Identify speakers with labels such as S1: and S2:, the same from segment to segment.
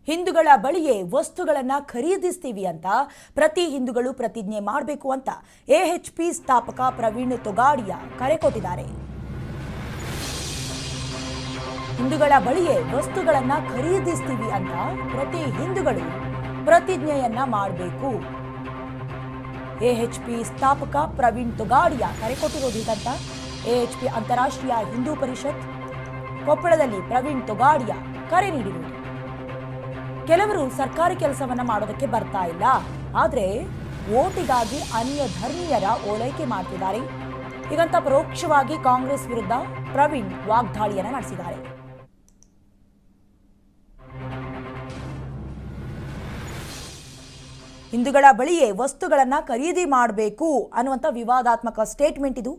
S1: ಹಿಂದೂಗಳ ಬಳಿಯೇ ವಸ್ತುಗಳನ್ನು ಖರೀದಿಸ್ತೀವಿ ಅಂತ ಪ್ರತಿ ಹಿಂದೂಗಳು ಪ್ರತಿಜ್ಞೆ ಮಾಡಬೇಕು ಅಂತ ಎಎಚ್ಪಿ ಸ್ಥಾಪಕ ಪ್ರವೀಣ್ ತೊಗಾಡಿಯಾ ಕರೆ ಕೊಟ್ಟಿದ್ದಾರೆ. ಹಿಂದೂಗಳ ಬಳಿಯೇ ವಸ್ತುಗಳನ್ನು ಖರೀದಿಸ್ತೀವಿ ಅಂತ ಪ್ರತಿ ಹಿಂದೂಗಳು ಪ್ರತಿಜ್ಞೆಯನ್ನ ಮಾಡಬೇಕು. ಎಎಚ್ಪಿ ಸ್ಥಾಪಕ ಪ್ರವೀಣ್ ತೊಗಾಡಿಯಾ ಕರೆ ಕೊಟ್ಟಿರೋದು ಹೀಗಂತ ಎಎಚ್ಪಿ ಅಂತಾರಾಷ್ಟ್ರೀಯ ಹಿಂದೂ ಪರಿಷತ್ ಕೊಪ್ಪಳದಲ್ಲಿ ಪ್ರವೀಣ್ ತೊಗಾಡಿಯಾ ಕರೆ ನೀಡಿರುವುದು. ಕೆಲವರು ಸರ್ಕಾರಿ ಕೆಲಸವನ್ನ ಮಾಡೋದಕ್ಕೆ ಬರ್ತಾ ಇಲ್ಲ, ಆದ್ರೆ ಓಟಿಗಾಗಿ ಅನ್ಯ ಧರ್ಮೀಯರ ಓಲೈಕೆ ಮಾಡ್ತಿದ್ದಾರೆ. ಹೀಗಂತ ಪರೋಕ್ಷವಾಗಿ ಕಾಂಗ್ರೆಸ್ ವಿರುದ್ಧ ಪ್ರವೀಣ್ ವಾಗ್ದಾಳಿಯನ್ನ ನಡೆಸಿದ್ದಾರೆ. ಹಿಂದೂಗಳ ಬಳಿಯೇ ವಸ್ತುಗಳನ್ನ ಖರೀದಿ ಮಾಡಬೇಕು ಅನ್ನುವಂಥ ವಿವಾದಾತ್ಮಕ ಸ್ಟೇಟ್ಮೆಂಟ್ ಇದು.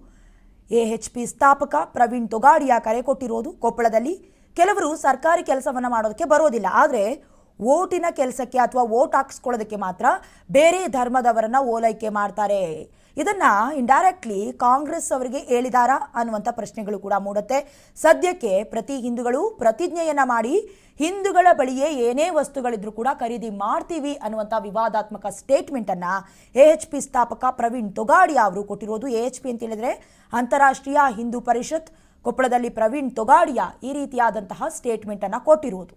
S1: ಎಎಚ್ಪಿ ಸ್ಥಾಪಕ ಪ್ರವೀಣ್ ತೊಗಾಡಿಯಾ ಕರೆ ಕೊಟ್ಟಿರೋದು. ಕೊಪ್ಪಳದಲ್ಲಿ ಕೆಲವರು ಸರ್ಕಾರಿ ಕೆಲಸವನ್ನ ಮಾಡೋದಕ್ಕೆ ಬರೋದಿಲ್ಲ, ಆದರೆ ಓಟಿನ ಕೆಲಸಕ್ಕೆ ಅಥವಾ ಓಟ್ ಹಾಕಿಸ್ಕೊಳ್ಳೋದಕ್ಕೆ ಮಾತ್ರ ಬೇರೆ ಧರ್ಮದವರನ್ನ ಓಲೈಕೆ ಮಾಡ್ತಾರೆ. ಇದನ್ನ ಇಂಡೈರೆಕ್ಟ್ಲಿ ಕಾಂಗ್ರೆಸ್ ಅವರಿಗೆ ಹೇಳಿದಾರಾ ಅನ್ನುವಂಥ ಪ್ರಶ್ನೆಗಳು ಕೂಡ ಮೂಡುತ್ತೆ. ಸದ್ಯಕ್ಕೆ ಪ್ರತಿ ಹಿಂದೂಗಳು ಪ್ರತಿಜ್ಞೆಯನ್ನ ಮಾಡಿ ಹಿಂದೂಗಳ ಬಳಿಯೇ ಏನೇ ವಸ್ತುಗಳಿದ್ರೂ ಕೂಡ ಖರೀದಿ ಮಾಡ್ತೀವಿ ಅನ್ನುವಂಥ ವಿವಾದಾತ್ಮಕ ಸ್ಟೇಟ್ಮೆಂಟ್ ಅನ್ನ ಎಎಚ್ಪಿ ಸ್ಥಾಪಕ ಪ್ರವೀಣ್ ತೊಗಾಡಿಯಾ ಅವರು ಕೊಟ್ಟಿರೋದು. ಎಎಚ್ಪಿ ಅಂತ ಹೇಳಿದ್ರೆ ಅಂತಾರಾಷ್ಟ್ರೀಯ ಹಿಂದೂ ಪರಿಷತ್. ಕೊಪ್ಪಳದಲ್ಲಿ ಪ್ರವೀಣ್ ತೊಗಾಡಿಯಾ ಈ ರೀತಿಯಾದಂತಹ ಸ್ಟೇಟ್ಮೆಂಟ್ ಅನ್ನ ಕೊಟ್ಟಿರೋದು.